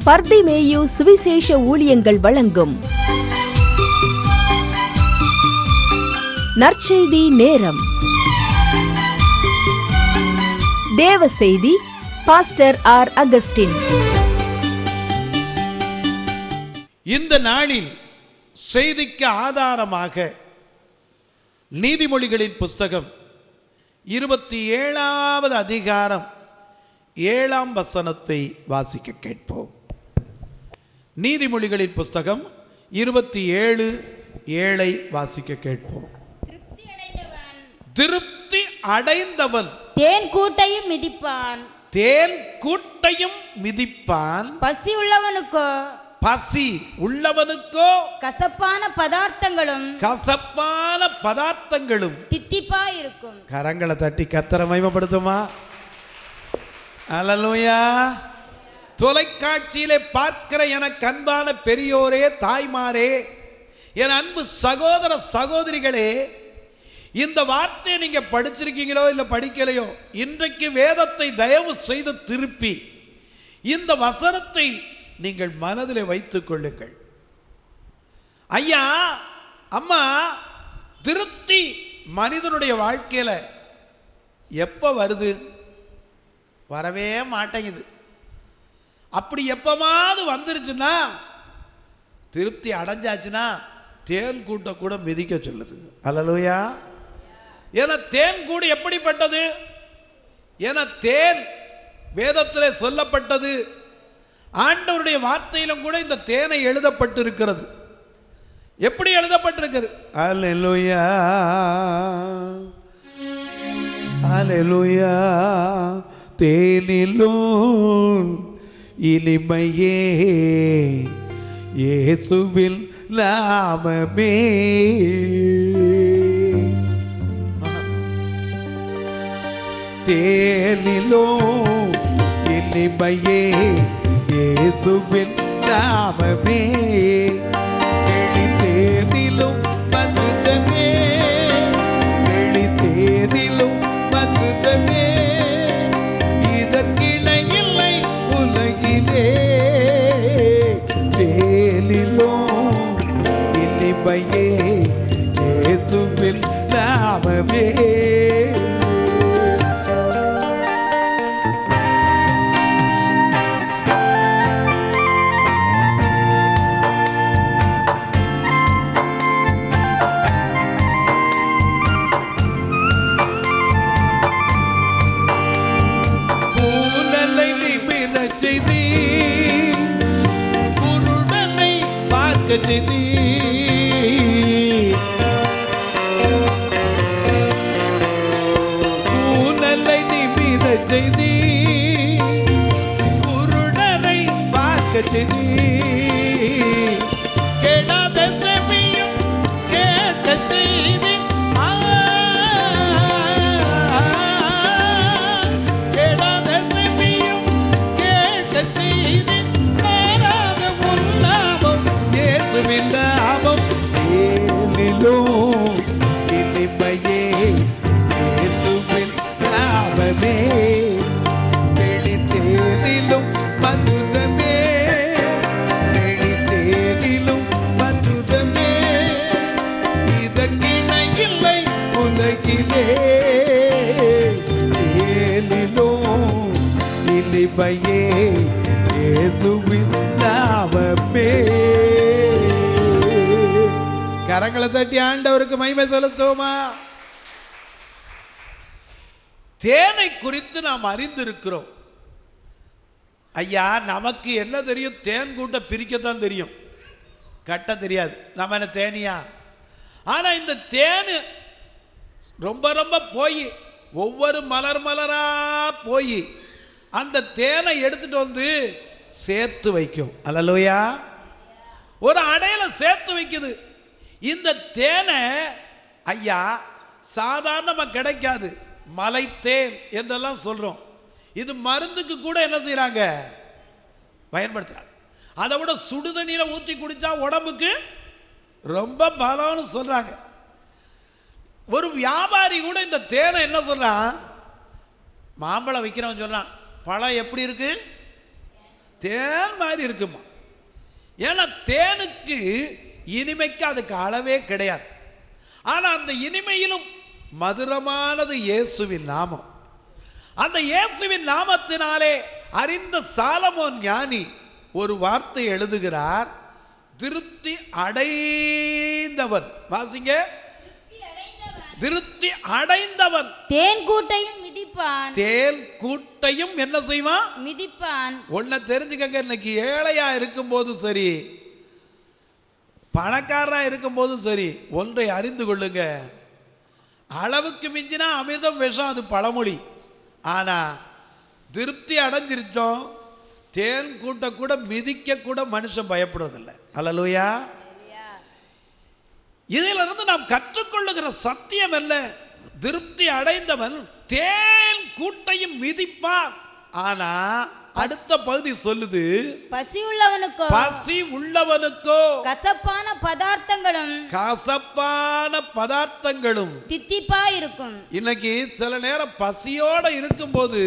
பர்திமேயு சுவிசேஷ ஊழியங்கள் வழங்கும் நற்செய்தி நேரம். தேவ செய்தி பாஸ்டர் ஆர். அகஸ்டின். இந்த நாளில் செய்திக்கு ஆதாரமாக நீதிமொழிகளின் புஸ்தகம் 27வது அதிகாரம் 7ஆம் வசனத்தை வாசிக்க கேட்போம். நீதிமொழிகளின் புஸ்தகம் 27:7 வாசிக்க கேட்போம். திருப்தி அடைந்தவன் தேன் கூட்டையும் மிதிப்பான். தேன் கூட்டையும் மிதிப்பான். பசி உள்ளவனுக்கோ கசப்பான பதார்த்தங்களும் தித்திப்பா இருக்கும். கரங்களை தட்டி கர்த்தரை மகிமைப்படுத்துமா? அல்லேலூயா. தொலைக்காட்சியிலே பார்க்கிற எனக்கு அன்பான பெரியோரே, தாய்மாரே, என் அன்பு சகோதர சகோதரிகளே, இந்த வார்த்தையை நீங்க படிச்சிருக்கீங்களோ இல்லை படிக்கலையோ, இன்றைக்கு வேதத்தை தயவு செய்து திருப்பி இந்த வசனத்தை நீங்கள் மனதில் வைத்துக் கொள்ளுங்கள். ஐயா, அம்மா, திருப்தி மனிதனுடைய வாழ்க்கையில எப்ப வருது? வரவே மாட்டேங்குது. அப்படி எப்பமாவது வந்துருச்சுன்னா, திருப்தி அடைஞ்சாச்சுன்னா தேன் கூட்ட கூட மிதிக்க சொல்லுது. அல்லேலூயா. ஏன்னா தேன் கூடு எப்படிப்பட்டது? ஏன்னா தேன் வேதத்தில் சொல்லப்பட்டது. ஆண்டவருடைய வார்த்தையிலும் கூட இந்த தேனை எழுதப்பட்டிருக்கிறது. எப்படி எழுதப்பட்டிருக்கிறது? அல்லேலூயா, அல்லேலூயா. தேனிலும் இனிமையே இயேசுவின் நாமமே. தேனிலும் இனிமையே இயேசுவின் நாமமே. தேனிலும் மதுரமே, தேனிலும் மதுரமே. இதற்கிணையில்லை உலகிலே. தேனிலும் இனிமையே இயேசுவின் நாமமே. செய்தி கூனலை நிமிர செய்தி, குருடனை பார்க்க செய்தி. கேளாத செவியும் கேட்க செய்தி, கேளாத செவியும் கேட்க செய்தி. நாமம் தேனிலும் இனிமையே இயேசுவின் நாமமே. தேனிலும் மதுரமே, தேனிலும் மதுரமே. இதற்கிணையில்லை உலகிலே. தேனிலும் இனிமையே இயேசுவின் நாமமே. கரங்களை தட்டி ஆண்டவருக்கு மகிமை செலுத்துவோமா? தேனை குறித்து நாம் அறிந்திருக்கிறோம். ஐயா, நமக்கு என்ன தெரியும்? தேன் கூட்ட பிரிக்கத்தான் தெரியும், கட்ட தெரியாது. நம்ம என்ன தேனியா? ஆனா இந்த தேனு ரொம்ப ரொம்ப போய் ஒவ்வொரு மலரா போய் அந்த தேனை எடுத்துட்டு வந்து சேர்த்து வைக்கும். அல்லேலூயா. ஒரு அடையில சேர்த்து வைக்குது. இந்த தேனை ஐயா சாதாரணமாக கிடைக்காது. மலை தேன் என்றெல்லாம் சொல்றோம். இது மருந்துக்கு கூட என்ன செய்யறாங்க? பயன்படுத்துறாங்க. அதை விட சுடுதண்ணீரை ஊற்றி குடிச்சா உடம்புக்கு ரொம்ப பலம்னு சொல்றாங்க. ஒரு வியாபாரி கூட இந்த தேனை என்ன சொல்றான்? மாம்பழம் விற்கிறவன் சொல்றான், பழம் எப்படி இருக்கு? தேன் மாதிரி இருக்குமா. ஏன்னா தேனுக்கு இனிமைக்கு அதுக்கு அளவே கிடையாது. ஆனால் அந்த இனிமையிலும் மதுரமானது இயேசுவின் நாமம். அந்த இயேசுவின் நாமத்தினாலே அறிந்த சாலமோன் ஞானி ஒரு வார்த்தை எழுதுகிறார், திருப்தி அடைந்தவன். வாசிங்க, திருப்தி அடைந்தவன் தேன் கூட்டையும் மிதிப்பான். தேன் கூட்டையும் என்ன செய்வான்? மிதிப்பான். ஒன்ன தெரிஞ்சுக்கங்க, இன்னைக்கு ஏழையா இருக்கும் போதும் சரி, பணக்காரா இருக்கும் போதும் சரி, ஒன்றை அறிந்து கொள்ளுங்க, அளவுக்கு மிஞ்சினா அமிர்தம் விஷம், அது பழமொழி. ஆனா திருப்தி அடைஞ்சிருச்சோம், தேன் கூட்ட கூட மிதிக்க கூட மனுஷன் பயப்படுவதில்லை. அல்லேலூயா. இதிலிருந்து நாம் கற்றுக்கொள்ளுகிற சத்தியம் என்ன? திருப்தி அடைந்தவன் தேன் கூட்டையும் மிதிப்பான். ஆனா அடுத்த பகுதி சொல்லுது, பசி உள்ளவனுக்கோ கசப்பான பதார்த்தங்களும் தித்திப்பா இருக்கும். இன்னைக்கு சில நேரம் பசியோட இருக்கும்போது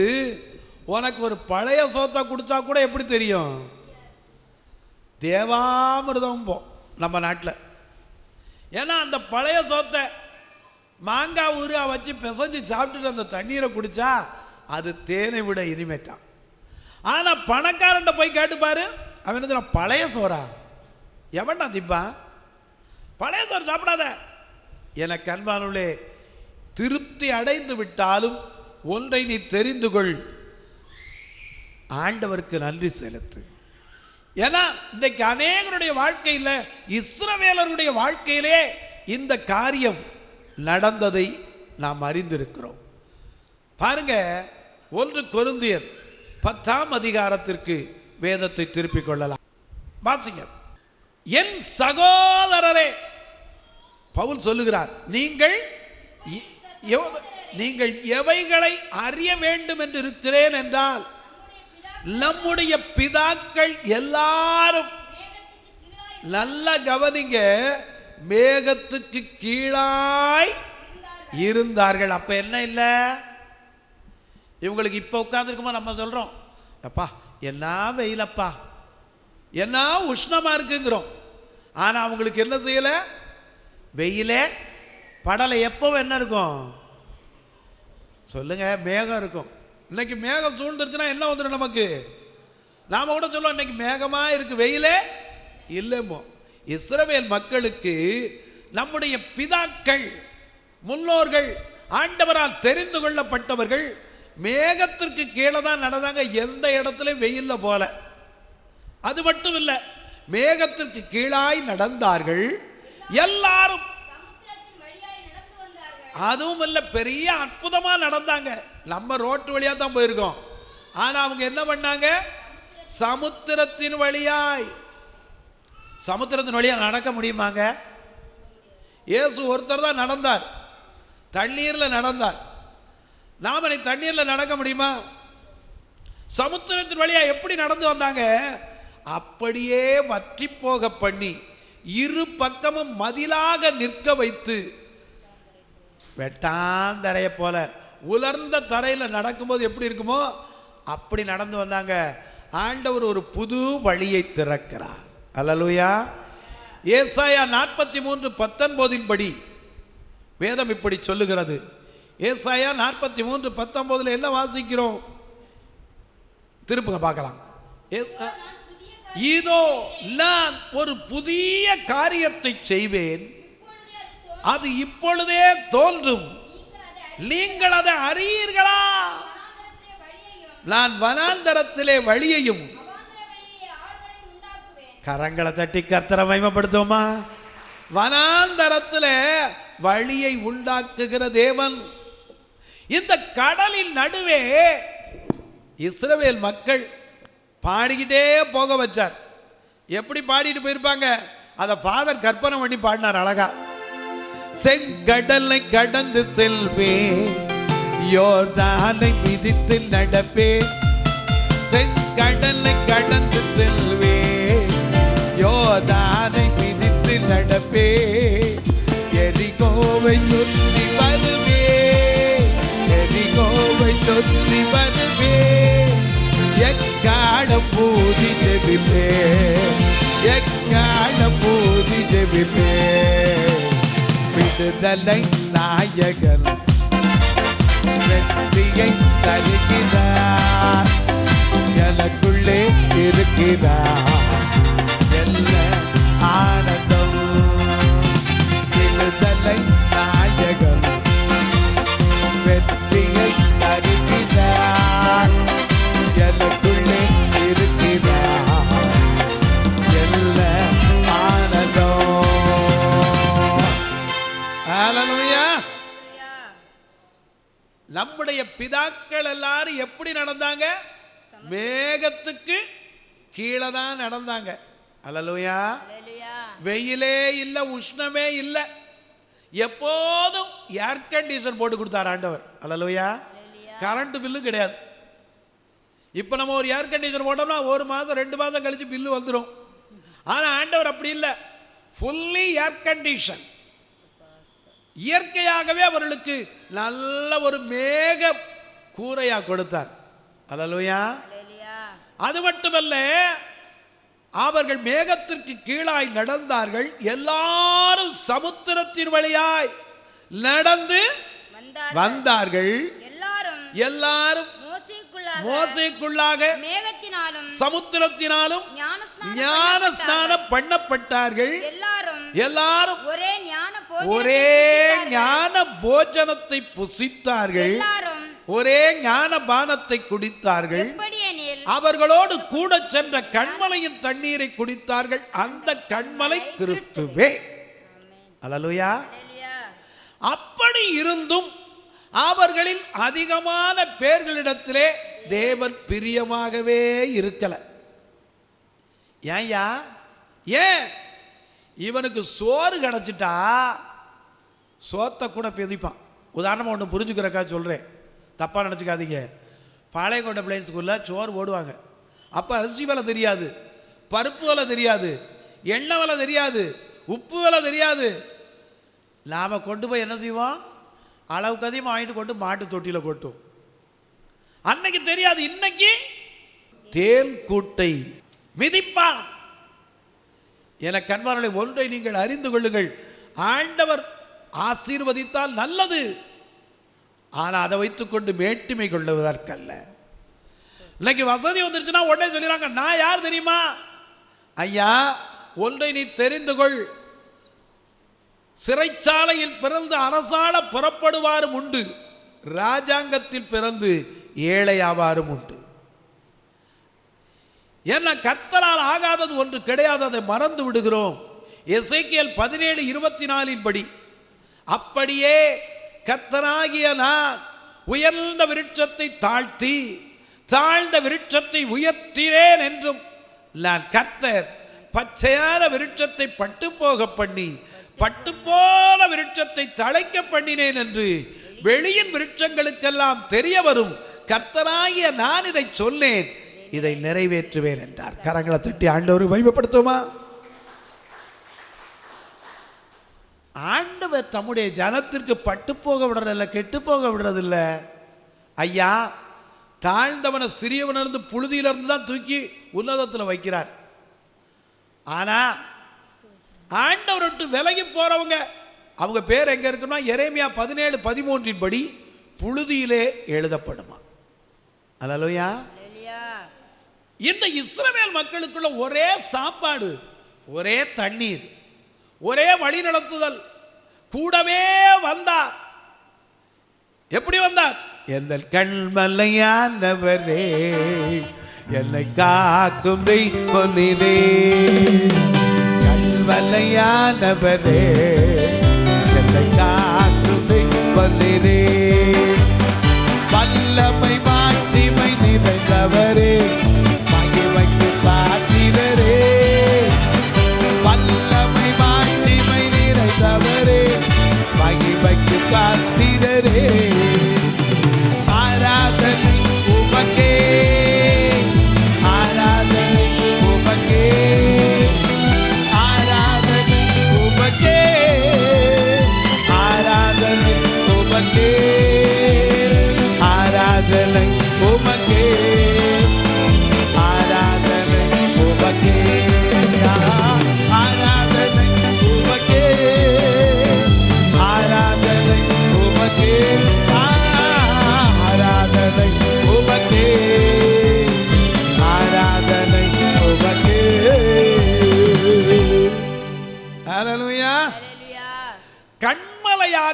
உனக்கு ஒரு பழைய சோத்தை கொடுத்தா கூட எப்படி தெரியும்? தேவாமிர்தம் போ நம்ம நாட்டில். ஏன்னா அந்த பழைய சோத்தை மாங்காய் ஊறுகா வச்சு பிசைஞ்சு சாப்பிட்டுட்டு அந்த தண்ணீரை குடிச்சா அது தேனை விட இனிமை தான். ஆனால் பணக்காரன்ட்ட போய் கேட்டுப்பாரு, அவன் என்ன பழைய சோறா? எவன்டா திப்பான்? பழைய சோறு சாப்பிடாத. எனக்கு அன்பானுள்ளே, திருப்தி அடைந்து விட்டாலும் ஒன்றை நீ தெரிந்து கொள், ஆண்டவருக்கு நன்றி செலுத்து. ஏன்னா இன்றைக்கு அநேகருடைய வாழ்க்கையில், இஸ்ரவேலருடைய வாழ்க்கையிலே இந்த காரியம் நடந்ததை நாம் அறிந்திருக்கிறோம். பாருங்க, 1 கொரிந்தியர் 10ஆம் அதிகாரத்திற்கு வேதத்தை திருப்பிக் கொள்ளலாம். வாசிங்க. என் சகோதரரே, பவுல் சொல்லுகிறார், நீங்கள் எவைகளை அறிய வேண்டும் என்று இருக்கிறேன் என்றால், நம்முடைய பிதாக்கள் எல்லாரும், நல்ல கவனிங்க, மேகத்துக்கு கீழாய் இருந்தார்கள். அப்ப என்ன இல்லை? இவங்களுக்கு இப்ப உட்கார்ந்துருக்குமா நம்ம சொல்றோம், அப்பா என்ன வெயிலப்பா, என்ன உஷ்ணமா இருக்குங்கிறோம். ஆனா அவங்களுக்கு என்ன செய்யல? வெயிலே படலை. எப்போ என்ன இருக்கும் சொல்லுங்க? மேகம் இருக்கும். இன்னைக்கு மேகம் சூழ்ந்துருச்சுன்னா என்ன வந்துடும் நமக்கு? நாம கூட சொல்லுவோம், இன்னைக்கு மேகமா இருக்கு, வெயிலே இல்லைமோ. இஸ்ரவேல் மக்களுக்கு நம்முடைய பிதாக்கள், முன்னோர்கள், ஆண்டவரால் தெரிந்து கொள்ளப்பட்டவர்கள் மேகத்திற்கு கீழே தான் நடந்தாங்க. எந்த இடத்துல வெயில்ல போல. அது மட்டும் இல்லை, மேகத்திற்கு கீழாய் நடந்தார்கள் எல்லாரும். அதுவும் இல்லை, பெரிய அற்புதமா நடந்தாங்க. நம்ம ரோட்டு வழியா தான் போயிருக்கோம். ஆனா அவங்க என்ன பண்ணாங்க? சமுத்திரத்தின் வழியாய். சமுத்திரத்தின் வழியா நடக்க முடியுமாங்க? இயேசு ஒருத்தர் தான் நடந்தார், தண்ணீர்ல நடந்தார். நாம தண்ணீர்ல நடக்க முடியுமா? சமுத்திரத்தின் வழியா எப்படி நடந்து வந்தாங்க? அப்படியே வற்றி போக பண்ணி, இரு பக்கமும் மதிலாக நிற்க வைத்து, வெட்டாந்தரைய போல உலர்ந்த தரையில நடக்கும்போது எப்படி இருக்குமோ அப்படி நடந்து வந்தாங்க. ஆண்டவர் ஒரு புது வழியை திறக்கிறார். அல்லேலூயா. ஏசாயா 43:19 படி வேதம் இப்படி சொல்லுகிறது. ஏசாயா 43:19 என்ன வாசிக்கிறோம்? திருப்புங்க பார்க்கலாம். இதோ நான் ஒரு புதிய காரியத்தை செய்வேன், அது இப்பொழுதே தோன்றும், நீங்கள் அதை அறியீர்களா? நான் வனாந்தரத்திலே வழியையும். கரங்களை தட்டி கர்த்தரை மகிமைப்படுத்துவோமா? வனாந்தரத்திலே வழியை உண்டாக்குகிற தேவன். இந்த கடலின் நடுவே இஸ்ரவேல் மக்கள் பாடிக்கிட்டே போக வச்சார். எப்படி பாடிட்டு போயிருப்பாங்க? அதை ஃபாதர் கற்பனை பண்ணி பாடினார் அழகா. செங்கடலை கடந்து செல்வே, யோர்தானை மிதித்து நடப்பே. செங்கடலை கடந்து செல்வே, யோர்தானை மிதித்து நடப்பே. எரிகோவை சுற்றி வருவே, எரிகோவை சுற்றி வருவே. எக்காட பூதி ஜெபிப்பே, எக்காலம் பூதி ஜெபிப்பே. விடுதலை நாயகன் வெற்றியை தருகிறார், எனக்குள்ளே இருக்கிறார் எல்ல ஆனந்தம். விடுதலை நாயகன் வெற்றியை தருகிறார், எனக்குள்ளே இருக்கிறார் எல்ல ஆனந்தம். ஹல்லேலூயா. நம்முடைய பிதாக்கள் எல்லாரும் எப்படி நடந்தாங்க? மேகத்துக்கு கீழே தான் நடந்தாங்க. ஹல்லேலூயா. வெயிலே இல்லை, உஷ்ணமே இல்லை, எப்போதும் ஏர் கண்டிஷன் போட்டு கொடுத்தார் ஆண்டவர். ஹல்லேலூயா. கரண்ட் பில்லு கிடையாது. இப்போ நம்ம ஒரு ஏர் கண்டிஷன் போட்டோம்னா 1 மாதம் 2 மாதம் கழிச்சு பில்லு வந்துடும். ஆனால் ஆண்டவர் அப்படி இல்லை, ஃபுல்லி ஏர் கண்டிஷன். இயற்கையாகவே அவர்களுக்கு நல்ல ஒரு மேக கூரையா கொடுத்தார். ஹல்லேலூயா. அது மட்டுமல்ல, அவர்கள் மேகத்திற்கு கீழாய் நடந்தார்கள். எல்லாரும் சமுத்திரத்தின் வழியாய் நடந்து வந்தார்கள். எல்லாரும் மோசேக்குள்ளாக சமுத்திரத்தினாலும் ஞானஸ்நானம் பண்ணப்பட்டார்கள். எல்லாரும் ஒரே ஞான போஜனத்தை புசித்தார்கள், ஒரே ஞான பானத்தை குடித்தார்கள். அவர்களோடு கூட சென்ற கண்மலையின் தண்ணீரை குடித்தார்கள். அந்த கண்மலை கிறிஸ்துவே. ஹல்லேலூயா. அப்படி இருந்தும் அவர்களில் அதிகமான பேர்களிடத்திலே தேவன் பிரியமாகவே இருக்கல. ஏன்யா? ஏன்? இவனுக்கு சோறு கிடைச்சிட்டா சோத்தை கூட பிதிப்பான். உதாரணமாக ஒன்று புரிஞ்சுக்கிறக்கா சொல்கிறேன், தப்பாக நினச்சிக்காதீங்க. பாளையங்கோட்டை பிளைன் ஸ்கூலில் சோறு போடுவாங்க. அப்போ அரிசி விலை தெரியாது, பருப்பு விலை தெரியாது, எண்ணெய் விலை தெரியாது, உப்பு விலை தெரியாது. நாம் கொண்டு போய் என்ன செய்வோம்? அளவுக்கு அதிகமாக வாங்கிட்டு கொண்டு மாட்டு தொட்டியில் கொட்டும். அன்னைக்கு தெரியாது. இன்னைக்கு தேன் கூட்டை மிதிப்பான். என கண்பார்களை ஒன்றை நீங்கள் அறிந்து கொள்ளுங்கள், ஆண்டவர் ஆசீர்வதித்தால் நல்லது, ஆனால் அதை வைத்துக்கொண்டு மேட்டுமை கொள்ளுவதற்கல்ல. இன்னைக்கு வசதி வந்துருச்சுன்னா உடனே சொல்லிடுறாங்க, நான் யார் தெரியுமா? ஐயா, ஒன்றை நீ தெரிந்து கொள், சிறைச்சாலையில் பிறந்து அரசாள புறப்படுவாரும் உண்டு, ராஜாங்கத்தில் பிறந்து ஏழையாவாரும் உண்டு. ஏன்னா கர்த்தரால் ஆகாதது ஒன்று கிடையாது, அதை மறந்து விடுகிறோம். எசேக்கியேல் 17:24 படி, அப்படியே கர்த்தராகிய நான் உயர்ந்த விருட்சத்தை தாழ்த்தி தாழ்ந்த விருட்சத்தை உயர்த்தினேன் என்றும், நான் கர்த்தர் பச்சையான விருட்சத்தை பட்டு போக பண்ணி பட்டு போன விருட்சத்தை தழைக்க பண்ணினேன் என்று வெளியின் விருட்சங்களுக்கெல்லாம் தெரிய வரும். கர்த்தராகிய நான் இதை சொன்னேன், இதை நிறைவேற்றுவேன் என்றார். கரங்களை தட்டி ஆண்டவரை மகிமைப்படுத்துமா? ஆண்டவர் தம்முடைய ஜனத்திற்கு பட்டு போக விடுறதில்ல, கெட்டு போக விடுறதில்ல. ஐயா, தாழ்ந்தவனை சிறியவனிருந்து புழுதியிலிருந்து தான் தூக்கி உன்னதத்தில் வைக்கிறார். ஆனா ஆண்டவர் விட்டு விலகி போறவங்க, அவங்க பேர் எங்க இருக்குன்னா எரேமியா 17:13 படி புழுதியிலே எழுதப்படுமா. அல்லேலூயா. இந்த இஸ்ரவேல் மக்களுக்குள்ள ஒரே சாப்பாடு, ஒரே தண்ணீர், ஒரே வழி நடத்துதல், கூடவே வந்தார். எப்படி வந்தார்? எந்த கண்மலையானவரே, என்னை காக்கும் தெய்வமே, கண்மலையானவரே, என்னை காக்கும் தெய்வமே, வல்லமை மாட்சிமை நிறைந்தவரே, மகிமைக்கு பாத்திரரே, வல்லமை மாட்சிமை நிறைந்தவரே, மகிமைக்கு பாத்திரரே, ஆராதனை உமக்கே, ஆராதனை உமக்கே, ஆராதனை உமக்கே, ஆராதனை உமக்கே, ஆராதனை உமக்கே,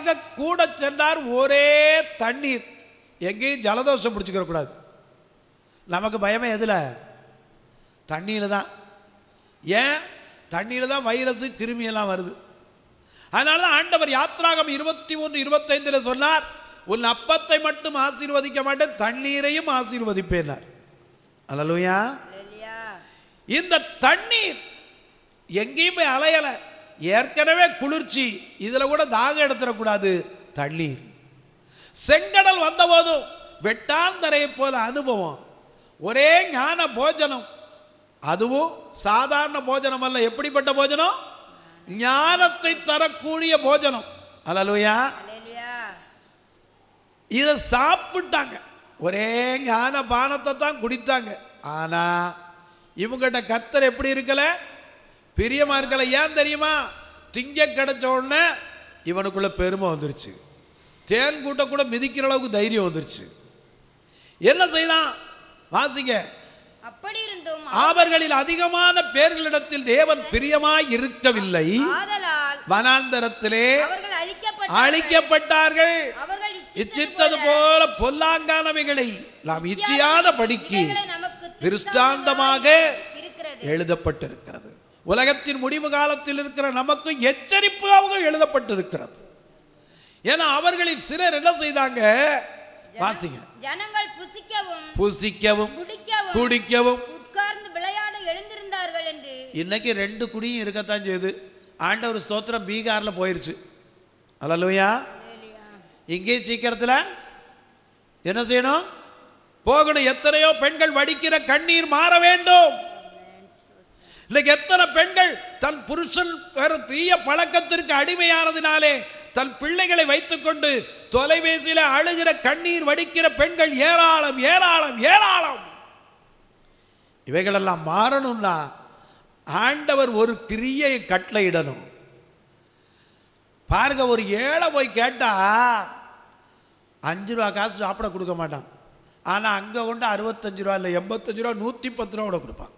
வாங்க கூட சென்றார். ஒரே தண்ணீர். எங்கேயும் ஜலதோஷம் பிடிச்சிக்கிற கூடாது. நமக்கு பயமே எதில்? தண்ணீர் தான். ஏன்? தண்ணீர் தான் வைரஸ் கிருமியெல்லாம் வருது. அதனால தான் ஆண்டவர் யாத்ராகம் 21:25 சொன்னார், உன் அப்பத்தை மட்டும் ஆசீர்வதிக்க மாட்டேன், தண்ணீரையும் ஆசீர்வதிப்பேனார். அல்லேலூயா. இந்த தண்ணீர் எங்கேயுமே அலையல, ஏற்கனவே குளிர்ச்சி, இதுல கூட தாகம் எடுத்துடக்கூடாது. தண்ணீர். செங்கடல் வந்த போதும் வெட்டாந்தரையை போல அனுபவம். ஒரே ஞான போஜனம். அதுவும் சாதாரண போஜனம் அல்ல. எப்படிப்பட்ட போஜனம்? ஞானத்தை தரக்கூடிய போஜனம். அல்லேலூயா. இதை சாப்பிட்டாங்க. ஒரே ஞான பானத்தை தான் குடித்தாங்க. ஆனா இவங்கிட்ட கர்த்தர் எப்படி இருக்கல? பிரியமா இருக்கல. ஏன் தெரியுமா? திங்க கிடைச்ச உடனே இவனுக்குள்ள பெருமை வந்துருச்சு. தேன் கூட்ட கூட மிதிக்கிற அளவுக்கு தைரியம் வந்துருச்சு. என்ன செய்தான்? வாசிங்க. அப்படி இருந்தும் அவர்களில் அதிகமான பேர்களிடத்தில் தேவன் பிரியமாய் இருக்கவில்லை. வனாந்தரத்திலே அழிக்கப்பட்டார்கள். இச்சித்தது போல பொல்லாங்கானவைகளை நாம் இச்சியாத படிக்கு திருஷ்டாந்தமாக எழுதப்பட்டிருக்கிறது. உலகத்தின் முடிவு காலத்தில் இருக்கிற நமக்கு எச்சரிப்பாக எழுதப்பட்டிருக்கிறது. ஏன்னா அவர்களில் சிலர் என்ன செய்தாங்க? வாசிங்க. ஜனங்கள் புசிக்கவும் குடிக்கவும் உட்கார்ந்து விளையாட எழுந்திருந்தார்கள் என்று. இன்னைக்கு 2 குடியும் இருக்கத்தான் செய்யுது. ஆண்டவர் ஸ்தோத்திரம், பீகார்ல போயிருச்சு. அல்லேலூயா. இங்கே சீக்கிரத்தில் என்ன செய்யணும்? போகணும். எத்தனையோ பெண்கள் வடிக்கிற கண்ணீர் மாற வேண்டும். இன்னைக்கு எத்தனை பெண்கள் தன் புருஷன் தீய பழக்கத்திற்கு அடிமையானதினாலே தன் பிள்ளைகளை வைத்துக்கொண்டு தொலைபேசியில அழுகிற கண்ணீர் வடிக்கிற பெண்கள் ஏராளம் ஏராளம் ஏராளம். இவைகளெல்லாம் மாறணும்னா ஆண்டவர் ஒரு கிரியை கட்டளையிடணும். பாருங்க, ஒரு ஏழை போய் கேட்டா 5 ரூபா காசு சாப்பிட கொடுக்க மாட்டான். ஆனா அங்க கொண்டு 65 ரூபா இல்லை 85 ரூபா 110 ரூபா கூட கொடுப்பான்.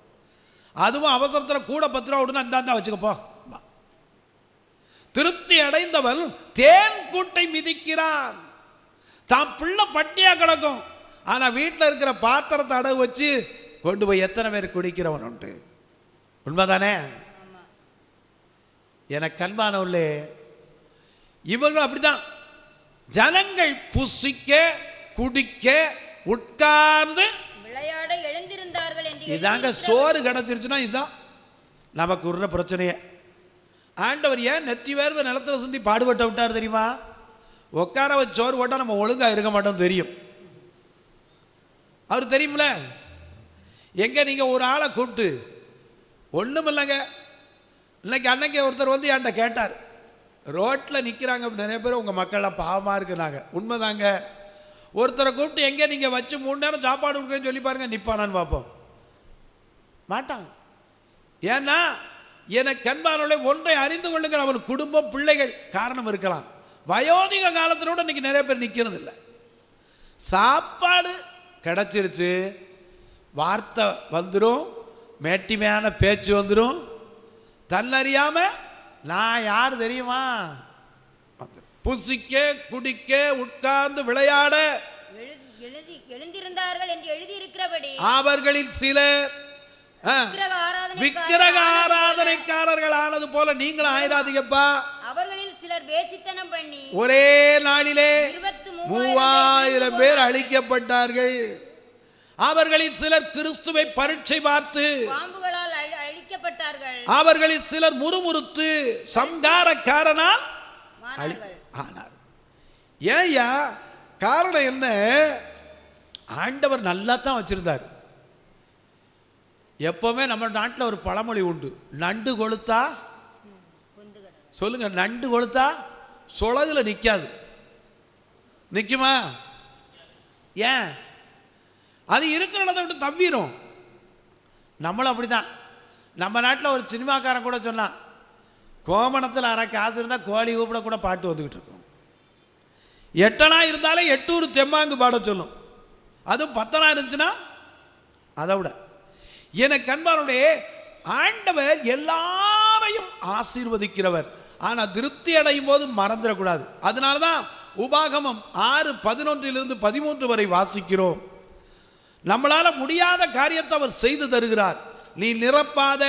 அதுவும் அவசரத்தில் கூட 10 ரூபா விடுனா இந்தாந்தா வச்சுக்கப்போ. திருப்தி அடைந்தவன் தேன் கூட்டை மிதிக்கிறான். தான் பிள்ளை பட்டியா கிடக்கும், ஆனா வீட்டில் இருக்கிற பாத்திரத்தை அடகு வச்சு கொண்டு போய் எத்தனை பேர் குடிக்கிறவன் உண்டு. உண்மைதானே? எனக்கு அன்பானவர்களே, இவர்கள் அப்படிதான். ஜனங்கள் புசிக்க குடிக்க உட்கார்ந்து விளையாட எழுந்திருந்தார்கள் என்று. இதாங்க சோறு கிடைச்சிருச்சுன்னா இதுதான் நமக்கு உள்ள பிரச்சனையே. ஆண்டவர் ஏன் நெத்தி வேர்வை நிலத்தில் சுண்டி பாடுபட்ட விட்டார் தெரியுமா? உட்கார வச்சு சோறு போட்டால் நம்ம ஒழுங்காக இருக்க மாட்டோம் தெரியும். அவர் தெரியுமில்ல. எங்க நீங்கள் ஒரு ஆளை கூப்பிட்டு ஒன்றும் இல்லைங்க, இன்னைக்கு அன்னைக்கு ஒருத்தர் வந்து என்கிட்ட கேட்டார், ரோட்டில் நிற்கிறாங்க நிறைய பேர், உங்கள் மக்கள்லாம் பாவமாக இருக்குனாங்க. உண்மைதாங்க. ஒருத்தரை கூப்பிட்டு எங்கே நீங்கள் வச்சு 3 நேரம் சாப்பாடு கொடுக்குறேன்னு சொல்லி பாருங்க, நிற்பானான்னு பார்ப்போம். மாட்டான். ஏன்னா எனக்கு கண்பானோட ஒன்றை அறிந்து கொள்ளுங்கள், அவன் குடும்பம் பிள்ளைகள் காரணம் இருக்கலாம். வயோதிக காலத்திலோட இன்னைக்கு நிறைய பேர் நிற்கிறது இல்லை. சாப்பாடு கிடைச்சிருச்சு, வார்த்தை வந்துடும், மேட்டிமையான பேச்சு வந்துடும், தன்னறியாம நான் யார் தெரியுமா? புசிக்க குடிக்க உட்கார்ந்து விளையாட எழுந்திருந்தார்கள் என்று எழுதியிருக்கிறபடி அவர்களில் சிலர் விக்கிரக ஆராதனைக்காரர்கள் ஆனது போல நீங்களும் ஆயிராதீங்கப்பா. அவர்களில் சிலர் வேசித்தனம் பண்ணி ஒரே நாளிலே 3000 பேர் அழிக்கப்பட்டார்கள். அவர்களில் சிலர் கிறிஸ்துவை பரீட்சை பார்த்து பாம்புகளால் அழிக்கப்பட்டார்கள். அவர்களில் சிலர் முறுமுறுத்து சம்காரக்காரனால் ஆனார். ஏயா காரணம் என்ன? ஆண்டவர் நல்லா தான் வச்சிருந்தார். எப்பவுமே நம்ம நாட்டில் ஒரு பழமொழி உண்டு, நண்டு கொளுத்தா சொல்லுங்க, நண்டு கொளுத்தா சொலகுல நிற்காது. நிற்குமா? ஏன்? அது இருக்கிற இடத்தை விட்டு தவிரும். நம்மளும் அப்படிதான். நம்ம நாட்டில் ஒரு சினிமாக்காரன் கூட சொன்னான், கோமணத்தில் அரை காசு இருந்தால் கோழி ஊப்பிட கூட பாட்டு வந்துக்கிட்டு இருக்கும். 8 இருந்தாலே 8 தெம்மாங்கு பாட சொல்லும். அதுவும் 10 இருந்துச்சுன்னா அதை விட. எனக்கு அன்பானுடைய ஆண்டவர் எல்லாரையும் ஆசீர்வதிக்கிறவர். ஆனால் திருப்தி அடையும் போது மறந்துடக்கூடாது. அதனால தான் உபாகமம் 6:11-13 வரை வாசிக்கிறோம். நம்மளால முடியாத காரியத்தை அவர் செய்து தருகிறார். நீ நிரப்பாத